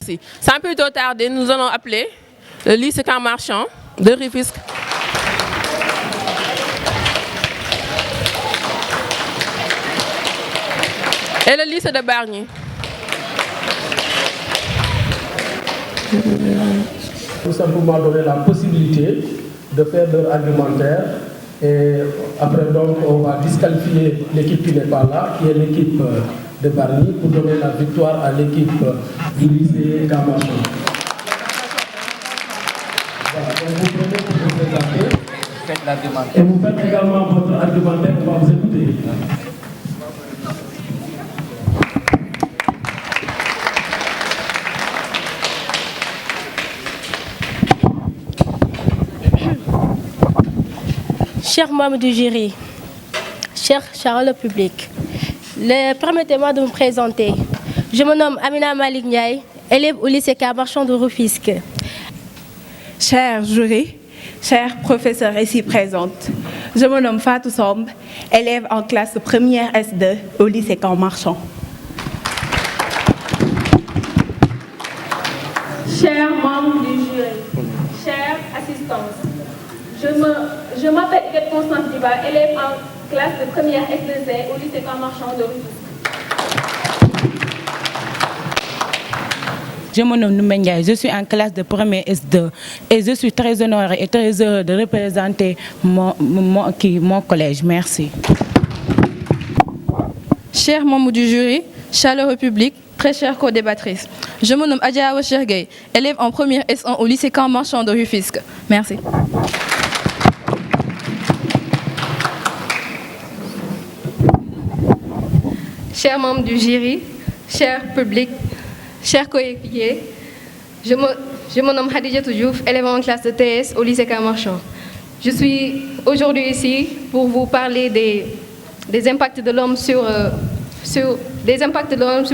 Merci. Sans plus tarder, nous allons appeler le lycée Camp Marchand de Rufisque. Et le lycée de Bargny. Tout simplement donner la possibilité de faire leur argumentaire et après donc on va disqualifier l'équipe qui n'est pas là, qui est l'équipe de Bargny, pour donner la victoire à l'équipe du lycée Camp Marchand. Voilà, donc vous prenez pour vous présenter. Faites l'argumentaire. Et vous faites également votre argumentaire, on va vous écouter. Chers membres du jury, chers le public, permettez-moi de me présenter. Je me nomme Amina Malik Ndiaye, élève au lycée Camp Marchand de Rufisque. Chers jurys, chers professeurs ici présentes, je me nomme Fatou Somb, élève en classe première S2 au lycée Camp Marchand. Chers membres du jury, chers assistantes, je m'appelle Yvette Constance Diba, élève en classe de première S2C au lycée Camp Marchand de Rufisque. Je me nomme Noumen Ndiaye, je suis en classe de première S2 et je suis très honorée et très heureux de représenter mon collège. Merci. Chers membres du jury, chaleureux public, très chère co-débattrice, je me nomme Adja Awa Chergueye, élève en première S1 au lycée Camp Marchand de Rufisque. Merci. Chers membres du jury, chers publics, chers coéquipiers, je me nomme Khadija Diouf, élève en classe de TS au lycée Camp Marchand. Je suis aujourd'hui ici pour vous parler des impacts de l'homme sur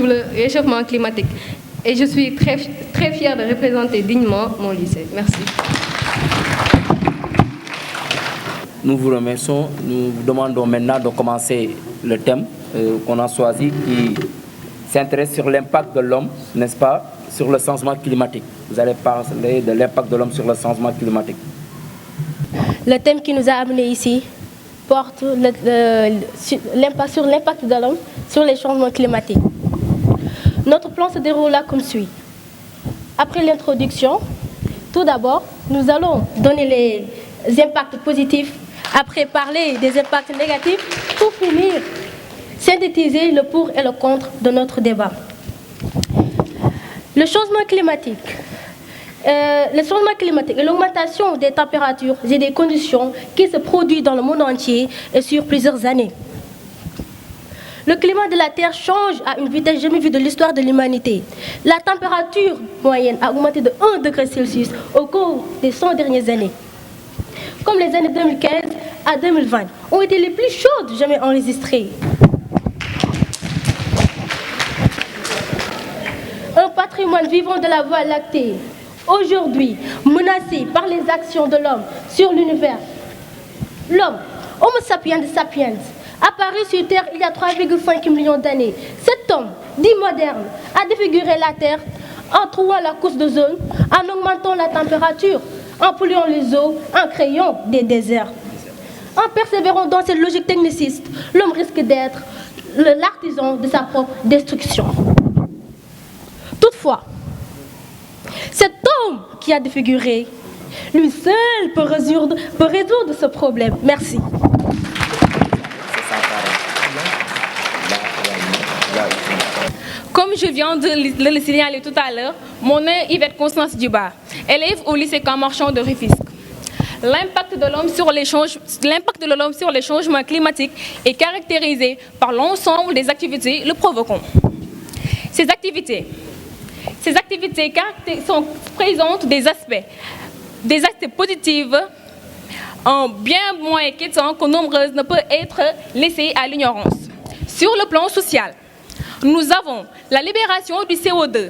le réchauffement climatique. Et je suis très fière de représenter dignement mon lycée. Merci. Nous vous remercions. Nous vous demandons maintenant de commencer le thème qu'on a choisi qui s'intéresse sur l'impact de l'homme, n'est-ce pas, sur le changement climatique. Vous allez parler de l'impact de l'homme sur le changement climatique. Le thème qui nous a amenés ici porte sur l'impact de l'homme sur les changements climatiques. Notre plan se déroula comme suit. Après l'introduction, tout d'abord, nous allons donner les impacts positifs, après parler des impacts négatifs, pour finir, synthétiser le pour et le contre de notre débat. Le changement climatique et l'augmentation des températures et des conditions qui se produisent dans le monde entier et sur plusieurs années. Le climat de la Terre change à une vitesse jamais vue de l'histoire de l'humanité. La température moyenne a augmenté de 1 degré Celsius au cours des 100 dernières années. Comme les années 2015 à 2020 ont été les plus chaudes jamais enregistrées. Un patrimoine vivant de la Voie lactée, aujourd'hui menacé par les actions de l'homme sur l'univers. L'homme, Homo sapiens sapiens, apparu sur Terre il y a 3,5 millions d'années. Cet homme, dit moderne, a défiguré la Terre en trouant la couche d'ozone, en augmentant la température, en polluant les eaux, en créant des déserts. En persévérant dans cette logique techniciste, l'homme risque d'être l'artisan de sa propre destruction. Toutefois, cet homme qui a défiguré, lui seul peut résoudre ce problème. Merci. Comme je viens de le signaler tout à l'heure, mon nom est Yvette Constance Diba, élève au lycée Camp Marchand de Rufisque. L'impact de l'homme sur les changements climatiques est caractérisé par l'ensemble des activités le provoquant. Ces activités présentent des aspects positifs bien moins inquiétants que nombreuses ne peuvent être laissées à l'ignorance. Sur le plan social, nous avons la libération du CO2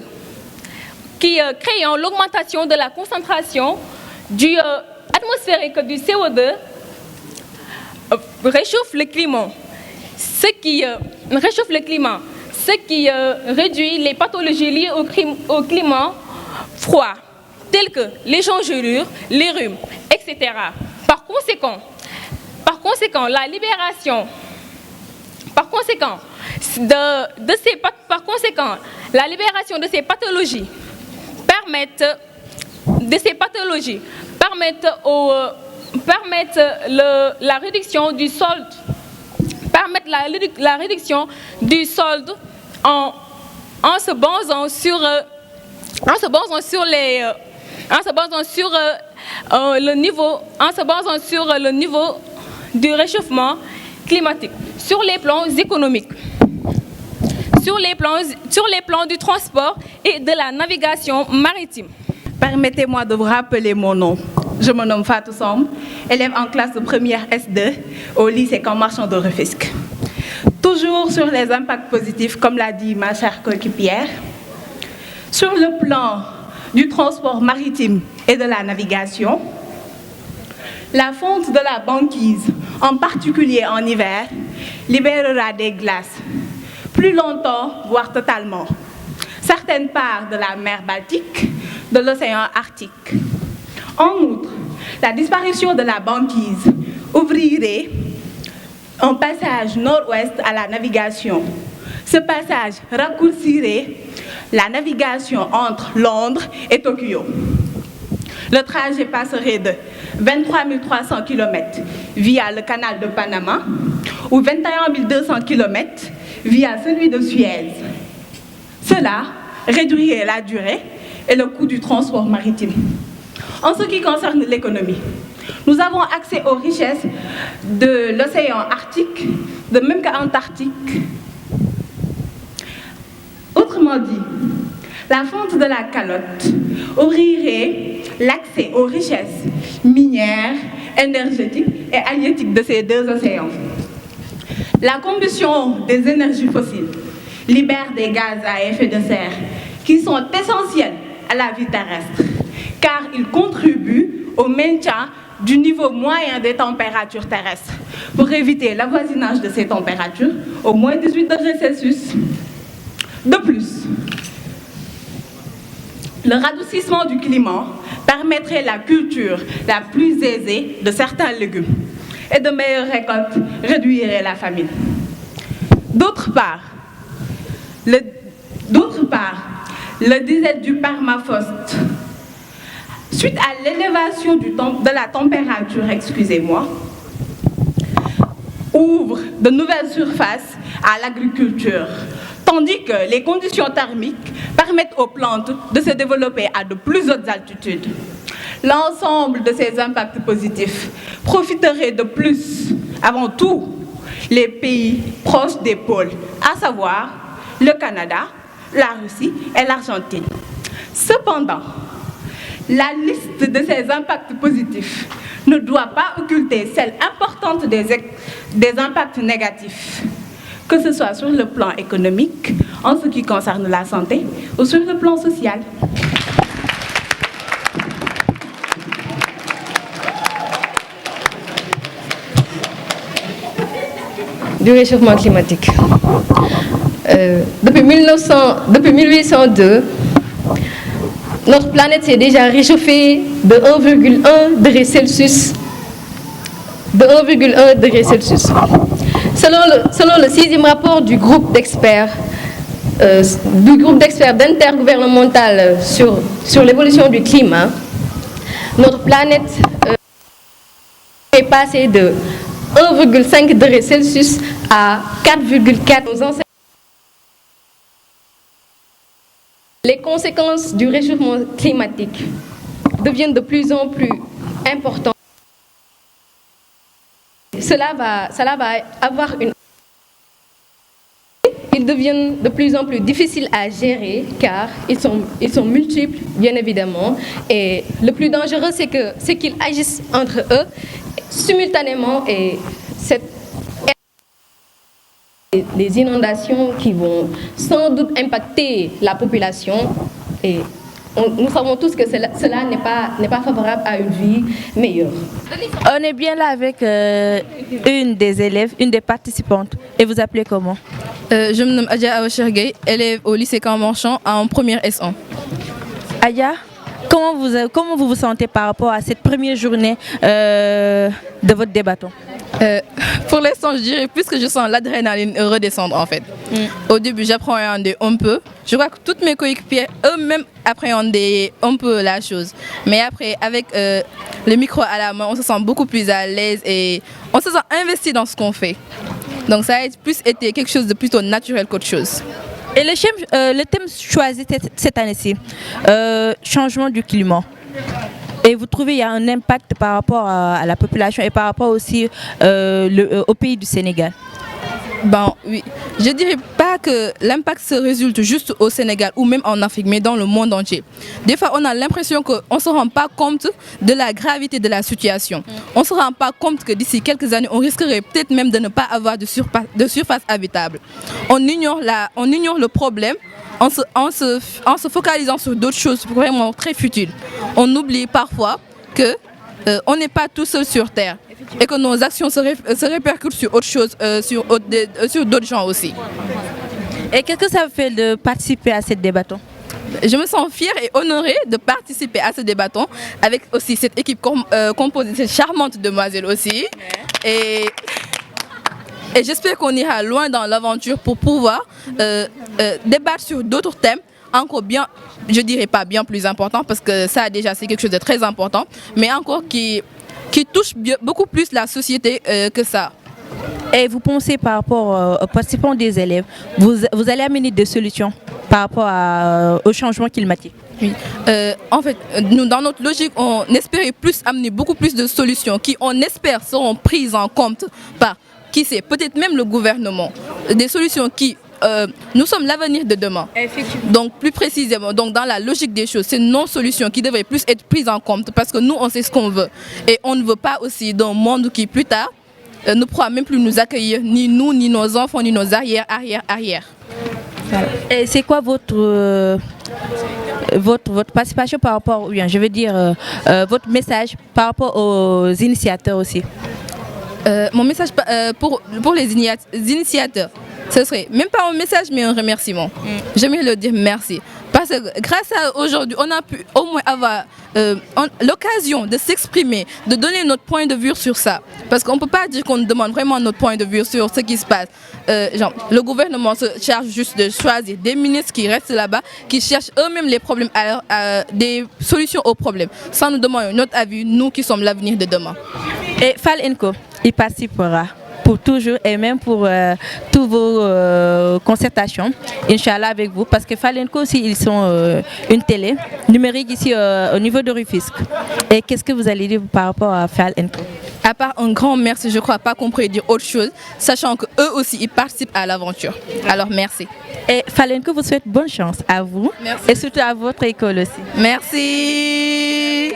qui, créant l'augmentation de la concentration atmosphérique du CO2, réchauffe le climat. Ce qui réchauffe le climat, ce qui réduit les pathologies liées au climat froid, telles que les jongelures, les rhumes, etc. Par conséquent, la libération de ces pathologies permettent la réduction du solde, en se basant sur le niveau du réchauffement climatique, sur les plans économiques, sur les plans du transport et de la navigation maritime. Permettez-moi de vous rappeler mon nom. Je me nomme Fatou Somb, élève en classe de première S2 au lycée Camp Marchand de Rufisque. Toujours sur les impacts positifs, comme l'a dit ma chère coéquipière, sur le plan du transport maritime et de la navigation, la fonte de la banquise, en particulier en hiver, libérera des glaces, plus longtemps, voire totalement, certaines parts de la mer Baltique, de l'océan Arctique. En outre, la disparition de la banquise ouvrirait un passage nord-ouest à la navigation. Ce passage raccourcirait la navigation entre Londres et Tokyo. Le trajet passerait de 23 300 km via le canal de Panama ou 21 200 km via celui de Suez. Cela réduirait la durée et le coût du transport maritime. En ce qui concerne l'économie, nous avons accès aux richesses de l'océan Arctique, de même qu'Antarctique. Autrement dit, la fonte de la calotte ouvrirait l'accès aux richesses minières, énergétiques et halieutiques de ces deux océans. La combustion des énergies fossiles libère des gaz à effet de serre qui sont essentiels à la vie terrestre, car ils contribuent au maintien du niveau moyen des températures terrestres pour éviter l'avoisinage de ces températures au moins 18 degrés Celsius. De plus, le radoucissement du climat permettrait la culture la plus aisée de certains légumes et de meilleures récoltes réduirait la famine. D'autre part, le diesel du permafrost, suite à l'élévation de la température, ouvre de nouvelles surfaces à l'agriculture, tandis que les conditions thermiques permettent aux plantes de se développer à de plus hautes altitudes. L'ensemble de ces impacts positifs profiterait de plus, avant tout, les pays proches des pôles, à savoir le Canada, la Russie et l'Argentine. Cependant, la liste de ces impacts positifs ne doit pas occulter celle importante des impacts négatifs, que ce soit sur le plan économique, en ce qui concerne la santé, ou sur le plan social. Du réchauffement climatique. Depuis 1802, notre planète s'est déjà réchauffée de 1,1 degré Celsius. Selon le 6e rapport du groupe d'experts d'intergouvernemental sur l'évolution du climat, notre planète est passée de 1,5 degré Celsius à 4,4. Les conséquences du réchauffement climatique deviennent de plus en plus importantes. Cela va avoir ils deviennent de plus en plus difficiles à gérer car ils sont multiples, bien évidemment. Et le plus dangereux, c'est qu'ils agissent entre eux simultanément et les inondations qui vont sans doute impacter la population. Et nous savons tous que cela n'est pas favorable à une vie meilleure. On est bien là avec une des élèves, une des participantes. Et vous appelez comment? Je me nomme Adja Awachergay, élève au lycée Camp-Marchand en première S1. Aya, comment vous vous sentez par rapport à cette première journée de votre débatton? Pour l'instant, je dirais plus que je sens l'adrénaline redescendre en fait. Au début, j'appréhendais un peu. Je crois que toutes mes coéquipiers eux-mêmes appréhendaient un peu la chose. Mais après, avec le micro à la main, on se sent beaucoup plus à l'aise et on se sent investi dans ce qu'on fait. Donc ça a plus été quelque chose de plutôt naturel qu'autre chose. Et le thème choisi cette année-ci, changement du climat. Et vous trouvez qu'il y a un impact par rapport à la population et par rapport aussi au pays du Sénégal? Bon, oui. Je ne dirais pas que l'impact se résulte juste au Sénégal ou même en Afrique, mais dans le monde entier. Des fois, on a l'impression qu'on ne se rend pas compte de la gravité de la situation. On ne se rend pas compte que d'ici quelques années, on risquerait peut-être même de ne pas avoir de surface habitable. On ignore le problème en se focalisant sur d'autres choses vraiment très futiles. On oublie parfois que on n'est pas tout seul sur Terre et que nos actions se répercutent sur autre chose, sur d'autres gens aussi. Et qu'est-ce que ça vous fait de participer à cette débatton? Je me sens fière et honorée de participer à ce débatton avec aussi cette équipe composée de cette charmante demoiselle aussi. Et j'espère qu'on ira loin dans l'aventure pour pouvoir débattre sur d'autres thèmes encore bien, je dirais pas bien plus important parce que ça déjà c'est quelque chose de très important, mais encore qui touche beaucoup plus la société que ça. Et vous pensez par rapport aux participants des élèves, vous allez amener des solutions par rapport au changement climatique? Oui. En fait, nous, dans notre logique, on espérait amener beaucoup plus de solutions qui, on espère, seront prises en compte par, qui sait, peut-être même le gouvernement. Des solutions qui, nous sommes l'avenir de demain. Donc, plus précisément, donc dans la logique des choses, c'est nos solutions qui devraient plus être prises en compte parce que nous, on sait ce qu'on veut. Et on ne veut pas aussi d'un monde qui, plus tard, ne pourra même plus nous accueillir, ni nous, ni nos enfants, ni nos arrière. Voilà. Et c'est quoi votre participation par rapport, bien, je veux dire, votre message par rapport aux initiateurs aussi? Mon message pour les initiateurs, ce serait même pas un message mais un remerciement. J'aimerais leur dire merci. Parce que grâce à aujourd'hui, on a pu au moins avoir l'occasion de s'exprimer, de donner notre point de vue sur ça. Parce qu'on ne peut pas dire qu'on demande vraiment notre point de vue sur ce qui se passe. Le gouvernement se charge juste de choisir des ministres qui restent là-bas, qui cherchent eux-mêmes les problèmes, des solutions aux problèmes, sans nous demander notre avis, nous qui sommes l'avenir de demain. Et Fall & Co, il participera pour toujours et même pour toutes vos concertations, Inch'Allah avec vous, parce que Fall & Co aussi, ils sont une télé numérique ici au niveau de Rufisque. Et qu'est-ce que vous allez dire par rapport à Fall & Co? À part un grand merci, je ne crois pas qu'on pourrait dire autre chose, sachant qu'eux aussi, ils participent à l'aventure. Alors merci. Et Fall & Co vous souhaite bonne chance à vous. Merci. Et surtout à votre école aussi. Merci.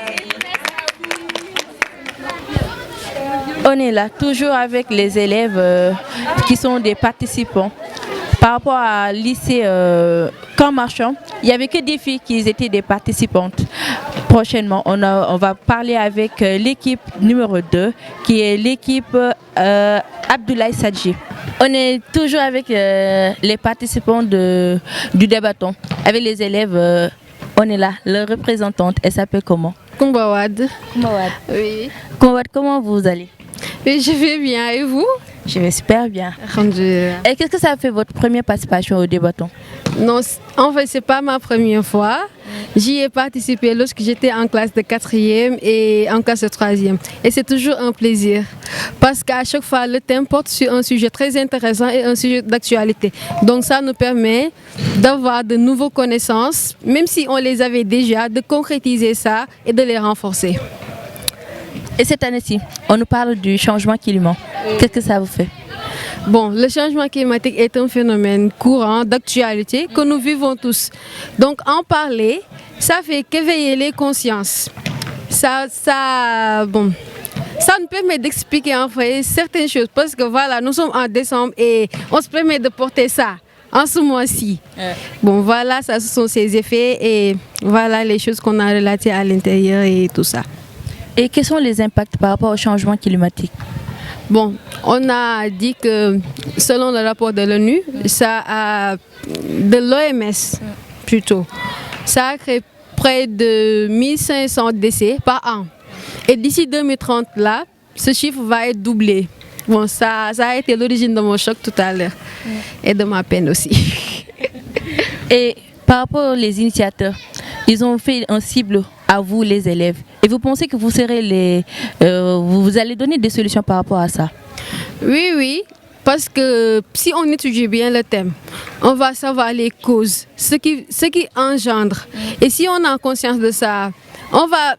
On est là, toujours avec les élèves qui sont des participants. Par rapport à lycée Camp-Marchand, il n'y avait que des filles qui étaient des participantes. Prochainement, on va parler avec l'équipe numéro 2, qui est l'équipe Abdoulaye Sadji. On est toujours avec les participants du débatton, avec les élèves. On est là, leur représentante, elle s'appelle comment? Kumbawad. Kumbawad. Oui. Kumbawad, comment vous allez? Oui, je vais bien, et vous? Je vais super bien. Alhamdoulilah. Et qu'est-ce que ça fait votre première participation au débatton? Non, en fait, c'est pas ma première fois. J'y ai participé lorsque j'étais en classe de 4e et en classe de 3e. Et c'est toujours un plaisir. Parce qu'à chaque fois, le thème porte sur un sujet très intéressant et un sujet d'actualité. Donc ça nous permet d'avoir de nouvelles connaissances, même si on les avait déjà, de concrétiser ça et de les renforcer. Et cette année-ci, on nous parle du changement climatique. Qu'est-ce que ça vous fait? Bon, le changement climatique est un phénomène courant d'actualité que nous vivons tous. Donc en parler, ça fait qu'éveiller les consciences. Ça nous permet d'expliquer en fait certaines choses parce que voilà, nous sommes en décembre et on se permet de porter ça en ce mois-ci. Bon voilà, ça ce sont ses effets et voilà les choses qu'on a relatées à l'intérieur et tout ça. Et quels sont les impacts par rapport au changement climatique? Bon, on a dit que selon le rapport de l'ONU, de l'OMS plutôt, ça a créé près de 1500 décès par an. Et d'ici 2030, là, ce chiffre va être doublé. Bon, ça a été l'origine de mon choc tout à l'heure et de ma peine aussi. Et par rapport aux initiateurs, ils ont fait un cible à vous, les élèves. Et vous pensez que vous serez vous allez donner des solutions par rapport à ça? Oui, parce que si on étudie bien le thème, on va savoir les causes, ce qui engendre. Et si on a conscience de ça, on va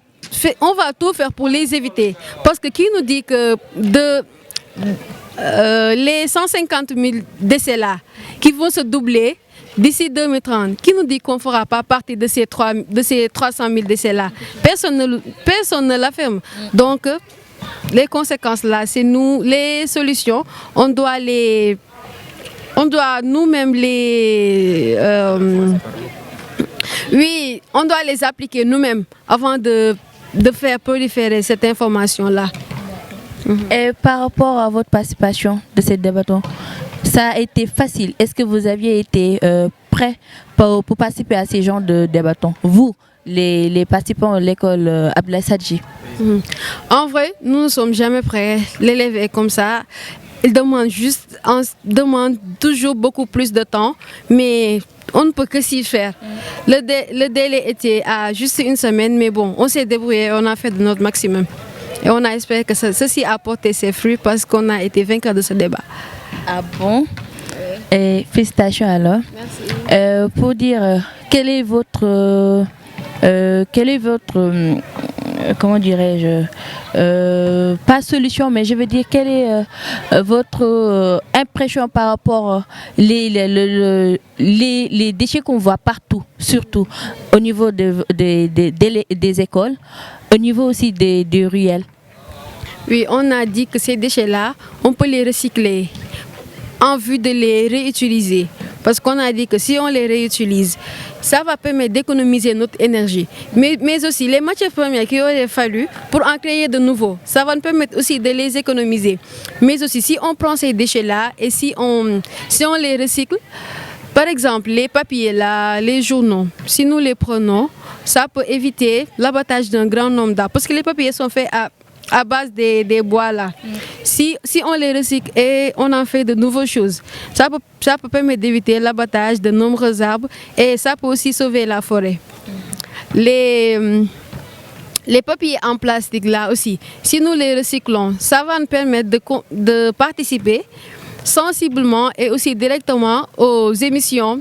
tout faire pour les éviter. Parce que qui nous dit que les 150 000 décès là, qui vont se doubler d'ici 2030, qui nous dit qu'on ne fera pas partie de ces 300 000 décès là? Personne ne l'affirme. Donc, les conséquences là, c'est nous, les solutions, on doit nous-mêmes on doit les appliquer nous-mêmes avant de faire proliférer cette information-là. Et par rapport à votre participation de cette débatton, ça a été facile. Est-ce que vous aviez été prêt pour participer à ces genres de débattons? Vous, les participants de l'école Abdoulaye Sadji. En vrai, nous ne sommes jamais prêts. L'élève est comme ça. Il demande toujours beaucoup plus de temps, mais on ne peut que s'y faire. Le délai était à juste une semaine, mais bon, on s'est débrouillé, on a fait de notre maximum. Et on a espéré que ceci a porté ses fruits parce qu'on a été vainqueur de ce débat. Ah bon? Et félicitations alors. Merci. Pour dire, quel est votre comment dirais-je, pas solution, mais je veux dire, quelle est votre impression par rapport les déchets qu'on voit partout, surtout au niveau des écoles, au niveau aussi des ruelles? Oui, on a dit que ces déchets-là, on peut les recycler en vue de les réutiliser. Parce qu'on a dit que si on les réutilise, ça va permettre d'économiser notre énergie. Mais aussi, les matières premières qu'il aurait fallu pour en créer de nouveaux, ça va nous permettre aussi de les économiser. Mais aussi, si on prend ces déchets-là et si on les recycle, par exemple, les papiers, là, les journaux, si nous les prenons, ça peut éviter l'abattage d'un grand nombre d'arbres. Parce que les papiers sont faits à base des bois là. Si on les recycle et on en fait de nouvelles choses, ça peut permettre d'éviter l'abattage de nombreux arbres et ça peut aussi sauver la forêt. Les papiers en plastique là aussi, si nous les recyclons, ça va nous permettre de participer sensiblement et aussi directement aux émissions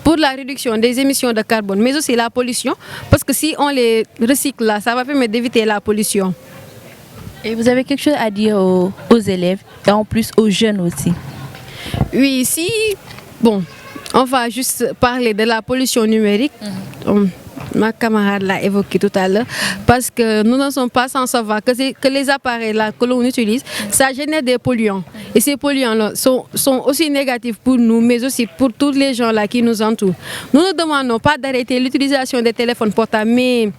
pour la réduction des émissions de carbone, mais aussi la pollution, parce que si on les recycle là, ça va permettre d'éviter la pollution. Et vous avez quelque chose à dire aux élèves et en plus aux jeunes aussi? Oui, bon, on va juste parler de la pollution numérique. Ma camarade l'a évoqué tout à l'heure, parce que nous ne sommes pas sans savoir que les appareils là, que l'on utilise, ça génère des polluants. Et ces polluants-là sont aussi négatifs pour nous, mais aussi pour tous les gens là qui nous entourent. Nous ne demandons pas d'arrêter l'utilisation des téléphones portables, mais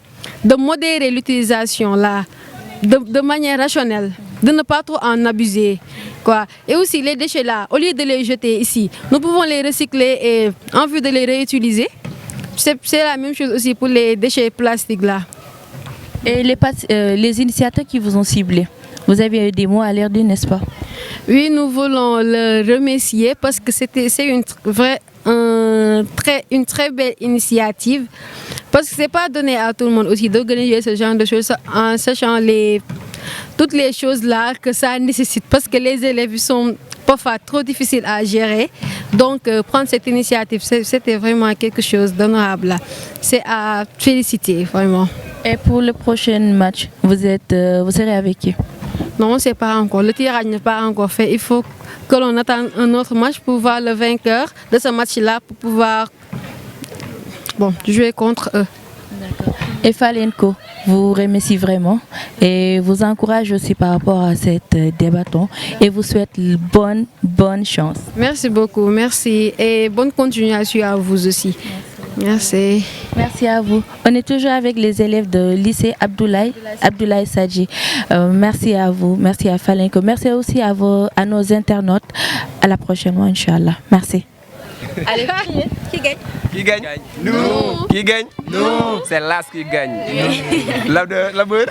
de modérer l'utilisation là, de manière rationnelle, de ne pas trop en abuser. Et aussi les déchets là, au lieu de les jeter ici, nous pouvons les recycler et en vue de les réutiliser. C'est la même chose aussi pour les déchets plastiques là. Et les initiateurs qui vous ont ciblé, vous avez eu des mots à leur dire, n'est-ce pas? Oui, nous voulons le remercier parce que c'est une très belle initiative. Parce que ce n'est pas donné à tout le monde aussi d'organiser ce genre de choses en sachant toutes les choses là que ça nécessite. Parce que les élèves sont parfois trop difficiles à gérer. Donc prendre cette initiative, c'était vraiment quelque chose d'honorable. C'est à féliciter vraiment. Et pour le prochain match, vous serez avec qui? Non, on ne sait pas encore. Le tirage n'est pas encore fait. Il faut que l'on attende un autre match pour voir le vainqueur de ce match-là, pour pouvoir jouer contre eux. D'accord. Et Falenko vous remercie vraiment et vous encourage aussi par rapport à cette débatton et vous souhaite bonne chance. Merci beaucoup, merci et bonne continuation à vous aussi. Merci. Merci à vous. On est toujours avec les élèves de lycée Abdoulaye Sadji. Merci à vous, merci à Falenko, merci aussi à nos internautes. À la prochaine fois, Inch'Allah. Merci. Allez, qui gagne? Qui gagne? Nous. Qui gagne? Nous. C'est l'As qui gagne. La beurre.